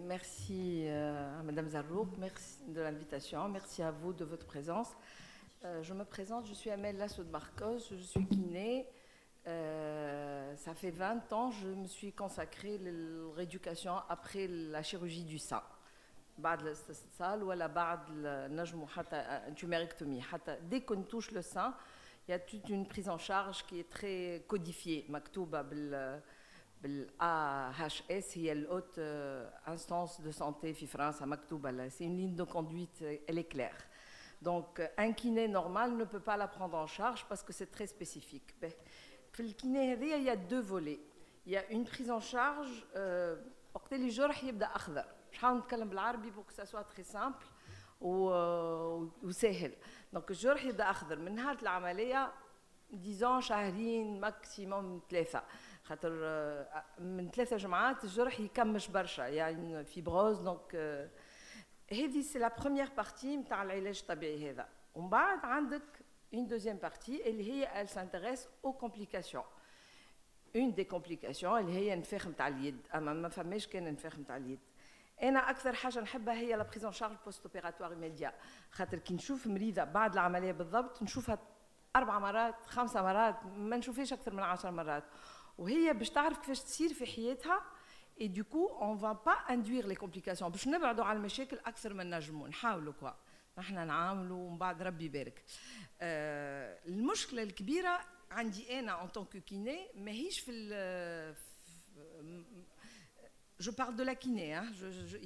Merci à Madame Zarrouk, merci de l'invitation, merci à vous de votre présence. Je me présente, je suis Amel Lassoud Marcos, je suis kiné. Ça fait 20 ans, je me suis consacrée à la rééducation après la chirurgie du sein. بعد الاستئصال ولا بعد نجمو حتى tumérectomie. Dès qu'on touche le sein, il y a toute une prise en charge qui est très codifiée, مكتوبة AHS, هي la haute instance de santé في فرنسا مكتوبة là. C'est une ligne de conduite, elle est claire. Donc un kiné normal ne peut pas la prendre en charge parce que c'est très spécifique. في الكيني هذه il y a deux volets. Il y a une prise en charge وقت اللي الجرح يبدا اخضر. نحاول نتكلم بالعربي pour que ça soit très simple وسهل. Donc الجرح يبدا اخضر من نهار العمليه disons شهرين ماكسيموم 3 خاطر من 3 جمعات الجرح يكمش برشا يعني فيبروز دونك هذه سي لا بروميير بارتي نتاع العلاج الطبيعي هذا ومن بعد عندك une deuxième partie اللي هي elle s'intéresse aux complications. Une des complications اللي هي انفاخ نتاع اليد اما ما فماش كان انفاخ نتاع اليد. انا اكثر حاجه نحبها هي لا بريزون شارج بوست اوبيراتوار ايميديا خاطر كي نشوف مريضه بعد العمليه بالضبط نشوفها 4 مرات 5 مرات ما نشوفهاش اكثر من 10 مرات وهي باش تعرف كيفاش تصير في حياتها et du coup on va pas induire les complications باش نبعدوا على المشاكل اكثر من نجموا نحاولوا كوا نحن نعاملوا ومن بعد ربي يبارك. المشكله الكبيره عندي انا en tant que kiné ماهيش في je parle de la kiné hein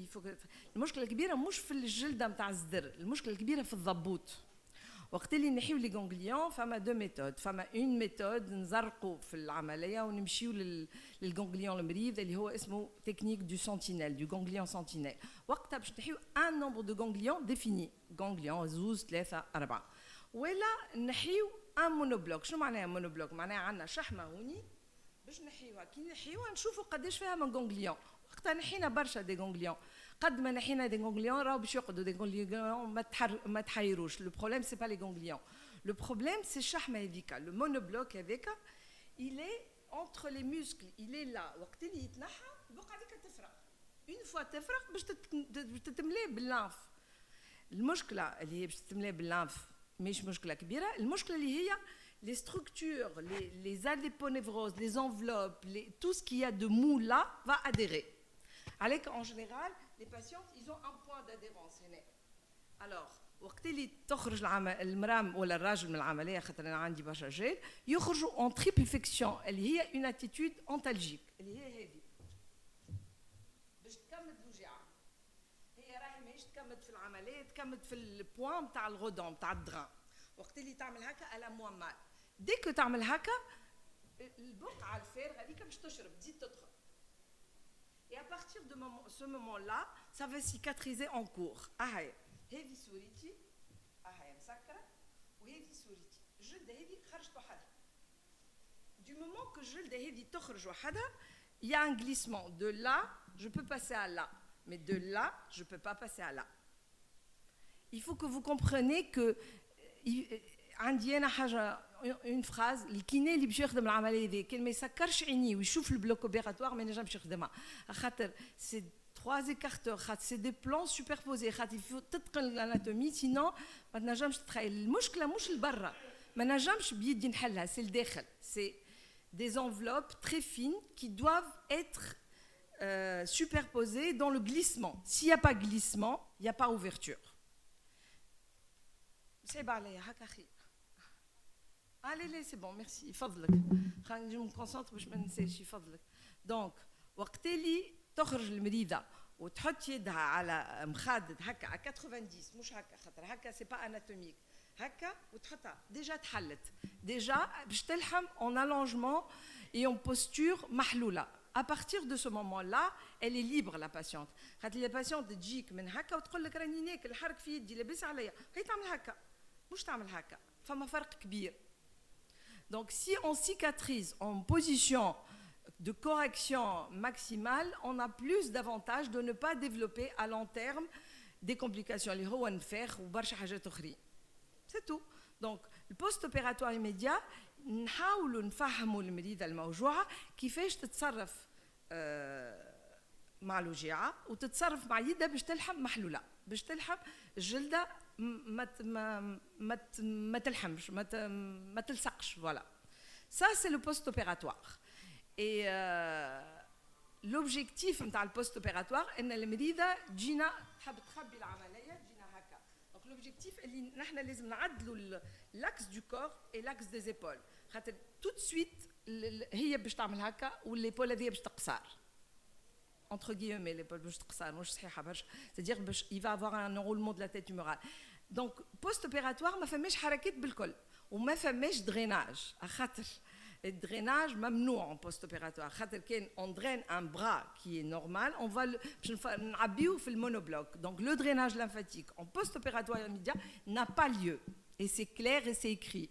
il faut que المشكله الكبيره مش في الجلده نتاع الصدر المشكله الكبيره في الضبوط وقت اللي نحيو لي غونغليون فما دو ميثود فما اون ميثود نزرقوا في العمليه ونمشيو للغونغليون المريض اللي هو اسمه تكنيك دو سنتينيل دو غونغليون سنتينيل وقتها باش نحيو ان نومبر دو غونغليون ديفيني غونغليون زوز 3 4 ولا نحيو ان مونوبلوك. شنو معناها مونوبلوك؟ معناها عندنا شحمه هوني باش نحيوها كي نحيوها نشوفوا قداش فيها من غونغليون وقتها نحينا برشا دي غونغليون قد ما نحينا دي غونغليون راهو باش يقعدوا دي غونغليون ما تحيروش. لو بروبليم سي با لي غونغليون لو بروبليم سي الشحمه هذيك لو مونوبلوك هذاك il est entre les muscles il est là وقت اللي يتنحى يبقى عليك تفرغ اون فوا تفرغ باش تتملي باللانف. المشكله اللي هي باش تتملي باللانف مش مشكله كبيره المشكله اللي هي les structures les adéponévroses les enveloppes tout ce qu'il y a de mou là va adhérer. عليك en général les patients ils ont un point d'adhérence هنا. alors وقت اللي تخرج المرام ولا الراجل من العمليه خاطر انا عندي برشا رجال يخرجوا en triple flexion اللي هي une attitude antalgique اللي هي هذه باش تكمل الوجيعه هي راهي ماهيش تكمل في العمليه تكمل في البوان نتاع الغدون نتاع الدغان وقت اللي تعمل هكا الا موان مال ديك تعمل هكا البقعه الفارغه هذيك باش تشرب تزيد تدخل. Et à partir de ce moment-là, ça va cicatriser en cours. هذه صورتي هاي مسكره وهذه صورتي الجلده هذه خرجت وحدها. Du moment que الجلده هذه تخرج وحدها il y a un glissement de là je peux passer à là mais de là je peux pas passer à là. Il faut que vous compreniez que عندي انا حاجه اون فراز الكيني اللي باش يخدم العمليه دي كان ما يسكرش عينيه ويشوف البلوك اوبيراتوار ما ينجمش يخدمها خاطر سي 3 écarteurs خاطر سي دي بلان سوبربوزي خاطر يفو تتقن الاناتومي سينو ما تنجمش تتخيل. المشكله مش لبرا ما نجمش بيدي نحلها سي الداخل سي des enveloppes très fines qui doivent être superposées dans le glissement. S'il n'y a pas glissement il n'y a pas ouverture. صعب عليا هكا خير. لي سي بون ميرسي فضلك خلينا نجي نكونسونطر باش ما ننساش فضلك. دونك وقت اللي تخرج المريضه وتحط يدها على مخدد هكا على 90 مش هكا خاطر هكا سي با اناتوميك هكا وتحطها ديجا تحلت ديجا باش تلحم اون الونجمون اي اون بوستور محلوله. À partir de ce moment-là, elle est libre la patiente. خاطر la patiente تجيك من هكا وتقول لك راني ناكل حرك في يدي لاباس عليا هي تعمل هكا مش تعمل هكا فما فرق كبير. Donc si on cicatrise en position de correction maximale, on a plus d'avantages de ne pas développer à long terme des complications اللي هو نفاخ وبرشا حاجات اخرين. C'est tout. Donc le post-opératoire immédiat نحاولوا نفهموا المريضه الموجوعه كيفاش تتصرف مع الوجيعه وتتصرف مع يدها باش تلحم محلوله باش تلحم الجلده ما تلحمش ما تلصقش فوالا ça c'est le post opératoire et l'objectif نتاع البوست اوبيراتوار ان المريضه تجينا تحب تخبي العمليه تجينا هكا دونك l'objectif اللي نحن لازم نعدلوا l'axe du corps et l'axe des épaules خاطر tout de suite هي باش تعمل هكا والليبول هذه باش تقصر entre guillemets l'épaule باش تقصر مش صحيحه برشا c'est-à-dire باش il va avoir un enroulement de la tête humorale donc post opératoire ما فماش حركات بالكل وما فماش دريناج خاطر الدريناج ممنوع en post opératoire خاطر كان on draine un bras qui est normal on va باش نعبيو في المونوبلوك donc le drainage lymphatique en post opératoire immédiat n'a pas lieu et c'est clair et c'est écrit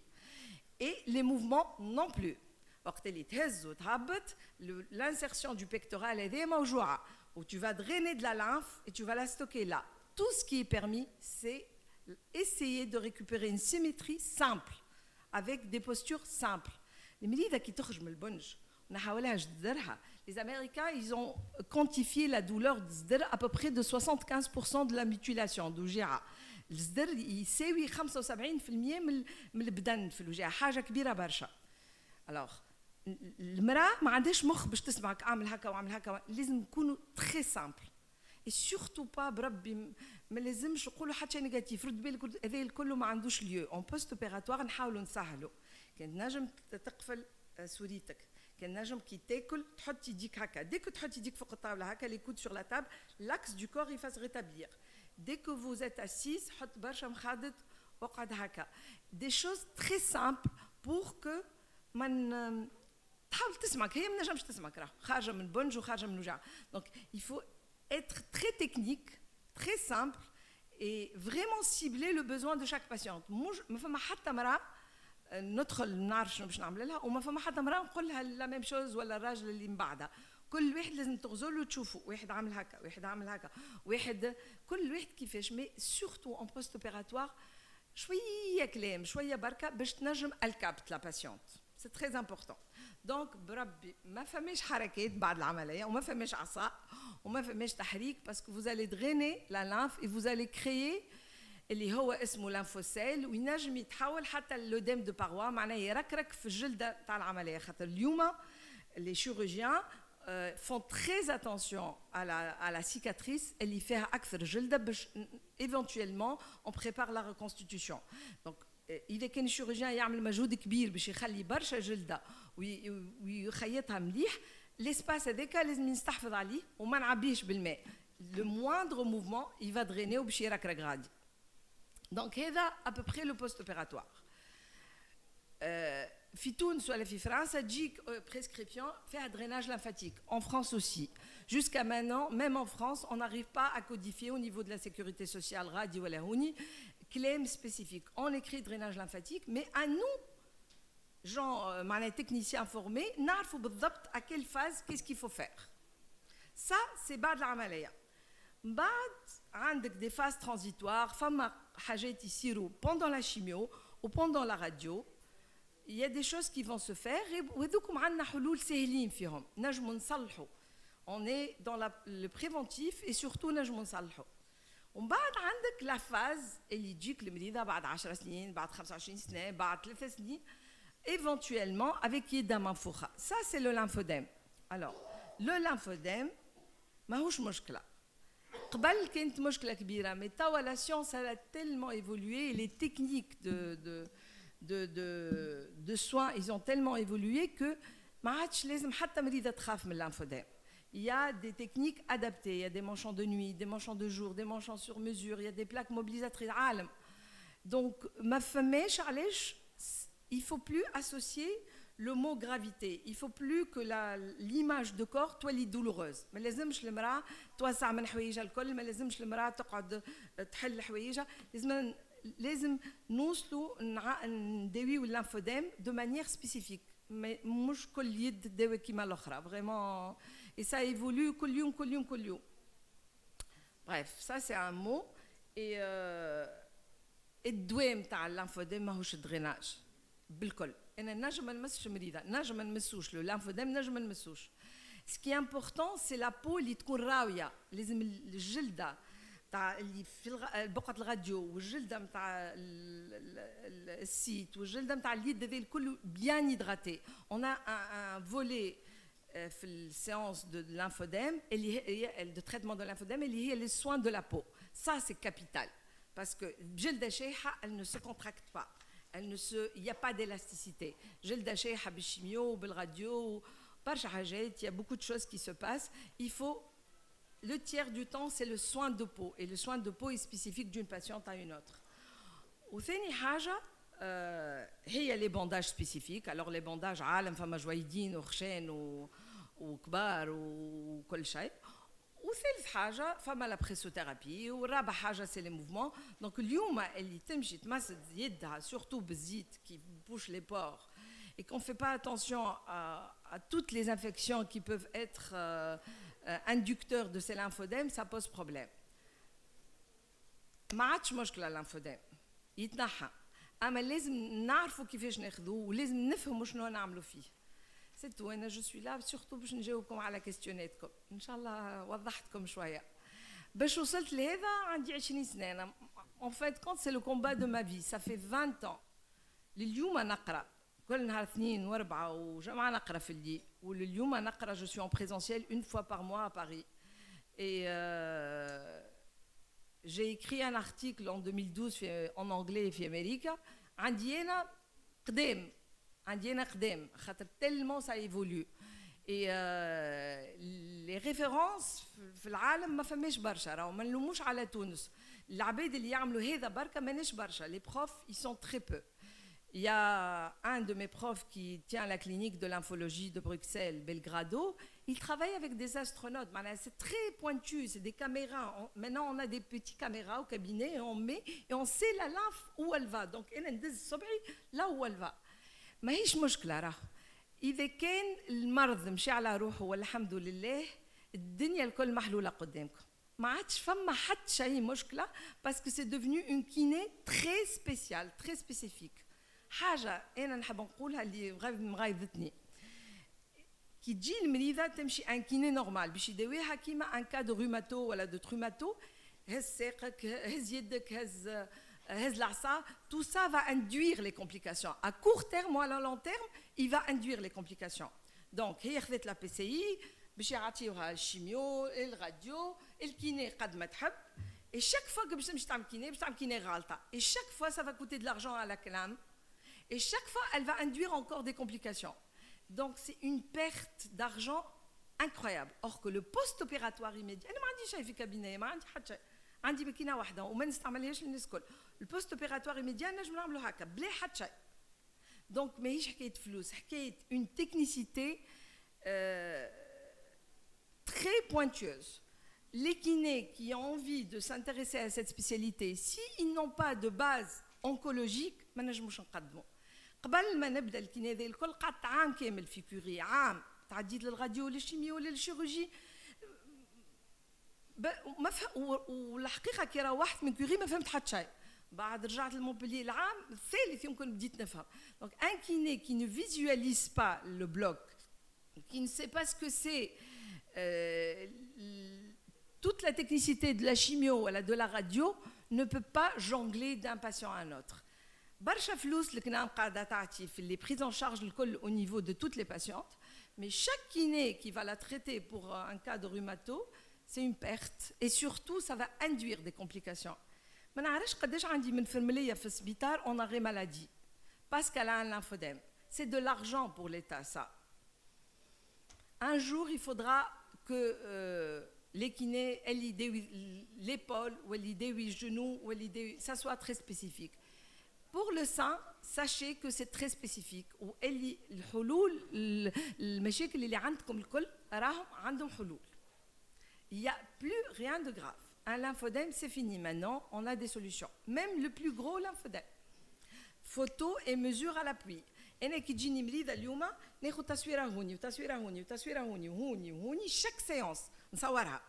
et les mouvements non plus وقت اللي تهز وتهبط l'insertion du pectoral est موجوعه où tu vas drainer de la lymphe et tu vas la stocker là tout ce qui est permis c'est essayer de récupérer une symétrie simple avec des postures simples المريضه كي تخرج من البنج ونحاولها جدرها les américains ils ont quantifié la douleur du صدر à peu près de 75% de la mutilation دوجيعه الصدر يساوي 75% من البدن في الوجيعه حاجه كبيره برشا alors المراه ما عندهاش مخ باش تسمعك اعمل هكا واعمل هكا لازم نكونوا تري سامبل et surtout pas بربي ما لازمش نقولوا حتى شيء نيجاتيف رد بالك هذا الكل ما عندوش ليو اون بوست اوبيراتوار نحاولوا نسهلوا كان نجم تقفل سوريتك كان نجم كي تاكل تحط يديك هكا ديك تحط يديك فوق الطاوله هكا لي كود سور لا تاب l'axe du corps il va se rétablir dès que vous êtes assise حط برشا مخادط وقعد هكا des choses très simples pour que من تحاول تسمعك هي ما نجمش تسمعك راه خارجه من بنج وخارجه من وجع donc il faut être très technique très simple et vraiment cibler le besoin de chaque patiente ما فما حتى مراه ندخل نعرف شنو باش نعمل لها وما فما حتى مراه نقول لها لا ميم شوز ولا الراجل اللي من بعدها كل واحد لازم تغزلوا تشوفوا واحد عامل هكا واحد عامل هكا واحد كل واحد كيفاش مي سورتو اون بوست اوبيراتوار شويه كلام شويه بركه باش تنجم الكابت لا باسيونت سي تري امبورطون دونك بربي ما فماش حركات بعد العمليه وما فماش عصا وما فماش تحريك باسكو vous allez drainer la lymphe et vous allez créer اللي هو اسمه لانفوسيل وينجم يتحول حتى لوديم دو باروا معناه يركرك في الجلده تاع العمليه خاطر اليوم les chirurgiens font très attention à la cicatrice اللي فيها اكثر جلده باش éventuellement on prépare la reconstitution donc اذا كان الشيروجيان يعمل مجهود كبير باش يخلي برشا جلده ويخيطها مليح ليسباس هذاك لازم نستحفظ عليه وما نعبيهش بالماء le moindre mouvement il va drainer وباش يركرك غادي دونك هذا à peu près le post opératoire في تونس ولا في فرنسا تجيك prescription فيها drainage lymphatique en France aussi jusqu'à maintenant même en France on n'arrive pas à codifier au niveau de la sécurité sociale غادي ولا هوني claim spécifique on écrit drainage lymphatique mais à nous gens معناها techniciens formés نعرفوا بالضبط à quelle phase qu'est-ce qu'il faut faire ça c'est بعد العمليه بعد عندك des phases transitoires فما حاجات يصيروا pendant la chimio ou pendant la radio il y a des choses qui vont se faire وهذوكم عندنا حلول سهلين فيهم نجموا نصلحوا on est dans le préventif et surtout نجموا نصلحوا ومن بعد عندك لا فاز اللي تجيك المريضه بعد 10 سنين بعد 25 سنه بعد 3 سنين éventuellement avec يدها منفوخه ça c'est le lymphodème alors le lymphodème ماهوش مشكله قبل كانت مشكله كبيره mais توا la science elle a tellement évolué et les techniques de soins ils ont tellement évolué que ما عادش لازم حتى مريضه تخاف من الليمفوديم il y a des techniques adaptées il y a des manchons de nuit des manchons de jour des manchons sur mesure il y a des plaques mobilisatrices عالم donc ما فماش علاش il faut plus associer le mot gravité il faut plus que l'image de corps تولي douloureuse ما لازمش المراه توسع من حوايجها الكل ما لازمش المراه تقعد تحل حوايجها لازم نوصلوا نداويو الليمفوديم de manière spécifique مش كل يد تداوي كيما الاخرى vraiment et ça évolue كل يوم bref ça c'est un mot et الدواء نتاع الليمفوديم ماهوش الدريناج بالكل انا نجم ما نمسش مريضه نجم ما نمسوش لو ليمفوديم نجم ما نمسوش Ce qui est important, c'est la peau اللي تكون راوية. لازم الجلدة تاع اللي في بقعة الراديو والجلدة نتاع السيت والجلدة نتاع اليد هذا الكل bien hydraté. On a un volet في الséance de lymphodème de traitement de lymphodème اللي هي les soins de la peau. Ça c'est capital parce que الجلدة شايحة elle ne se contracte pas. Il n'y a pas d'élasticité. جلدة شايحة بالشيميو وبالراديو برشا حاجات, il y a beaucoup de choses qui se passent. Il faut le tiers du temps c'est le soin de peau et le soin de peau est spécifique d'une patiente à une autre. وثاني حاجة هي les bandages spécifiques. Alors les bandages عالم فما جويدين وخشان وكبار وكل شيء. وثالث حاجة فما لا بريسوثيرابي ورابع حاجة سي لي موفمون. دونك اليوم اللي تمشي تمسد يدها سورتو بالزيت qui bouche les pores et qu'on ne fait pas attention à toutes les infections qui peuvent être inducteurs de ces lymphodèmes, ça pose problème. ما عادش مشكلة الليمفوديم يتنحى أما لازم نعرفوا كيفاش ناخذوه ولازم نفهموا شنو نعملوا فيه. C'est tout. أنا je suis là surtout باش نجاوبكم على كيستيوناتكم. إن شاء الله وضحتكم شوية. باش وصلت لهذا عندي 20 سنة. أنا en fait quand c'est le combat de ma vie, ça fait 20 ans. لليوم نقرأ كل نهار اثنين واربعة وجمعة نقرأ في الليل ولليوم نقرأ. Je suis en présentiel une fois par mois à Paris. Et j'ai écrit un article en 2012 en anglais et في أمريكا. عندي أنا قدام خاطر tellement ça évolue. Et les références في العالم ما فماش برشا راهو ما نلوموش على تونس. العباد اللي يعملوا هذا بركة ماناش برشا. Les profs ils sont très peu. Il y a un de mes profs qui tient la clinique de lymphologie de Bruxelles, Belgrado. Il travaille avec des astronautes. C'est très pointu, c'est des caméras. Maintenant, on a des petites caméras au cabinet et on met et on sait la lymphe où elle va. Donc, là où elle va. ماهيش مشكلة راه. إذا كان المرض مشي على روحه والحمد لله الدنيا الكل محلولة قدامكم. ما عادش فما حتى شيء مشكلة parce que c'est devenu une kiné très spéciale, très spécifique. حاجة أنا نحب نقولها اللي مغايظتني. كي تجي المريضة تمشي ان كيني نورمال باش يداويها كيما ان كا دو روماتو ولا دو تروماتو. هز ساقك هز يدك هز العصا. Tout ça va induire les complications. À court terme ou à long terme, il va induire les complications. Donc هي خذت لا بي سي اي باش يعطيوها الشيميو الراديو الكيني قد ما تحب. Et chaque fois que باش تمشي تعمل كيني باش تعمل كيني غالطة. Et chaque fois ça va coûter de l'argent à la CNAM. Et chaque fois, elle va induire encore des complications. Donc, c'est une perte d'argent incroyable. Or que le post-opératoire immédiat, أنا ما عنديش شيء في كابينة، ما عندي حتى شيء. عندي ماكينة واحدة وما نستعملهاش للناس الكل. البوست-opératoire immédiat نجم نعملو هكا بلا حتى شيء. Donc, ماهيش حكاية فلوس، حكاية une technicité très pointueuse. Les kinés qui ont envie de s'intéresser à cette spécialité, s'ils n'ont pas de base oncologique, ما نجموش نقدموا. قبل ما نبدا الكيني هذا الكل قعدت عام كامل في كوري. عام تعديت للراديو للشيميو للشيروجي والحقيقه كي روحت من كوري ما فهمت حتى شيء. بعد رجعت لمونبلييه العام الثالث يمكن بديت نفهم. Donc un kiné qui ne visualise pas le bloc, qui ne sait pas ce que c'est toute la technicité de la chimio ou de la radio, ne peut pas jongler d'un patient à un autre. برشا فلوس اللي كنا قاعده تعطي في les prises en charge الكل au niveau de toutes les patientes, mais chaque kiné qui va la traiter pour un cas de rhumato, c'est une perte et surtout ça va induire des complications. ما نعرفش قداش عندي من فرمليه في السبيطار on arrêt maladie parce qu'elle a un lymphodème. C'est de l'argent pour l'État ça. Un jour il faudra que les kinés l'épaule ou les genoux ou ça soit très spécifique. Pour le sein, sachez que c'est très spécifique. الحلول المشاكل اللي عندكم الكل راهم عندهم حلول. Il n'y a plus rien de grave. Un lymphodème, c'est fini maintenant. On a des solutions. Même le plus gros lymphodème. Photo et mesure à l'appui. أنا كي تجيني مريضة اليوم ناخذ تصويرة هوني وتصويرة هوني وتصويرة هوني وهوني وهوني chaque séance نصورها.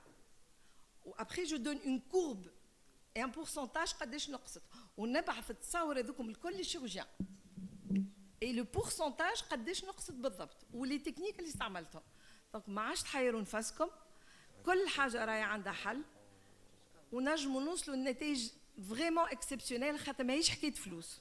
Après je donne une courbe et un pourcentage قداش نقصت ونبعث التصاور هذوكم الكل للشيروجيان. Et le pourcentage قداش نقصت بالضبط ولي تكنيك اللي استعملتهم. دونك ما عادش تحيروا نفسكم، كل حاجه راهي عندها حل، ونجموا نوصلوا لنتائج فريمون اكسبسيونيل، خاطر ماهيش حكايه فلوس.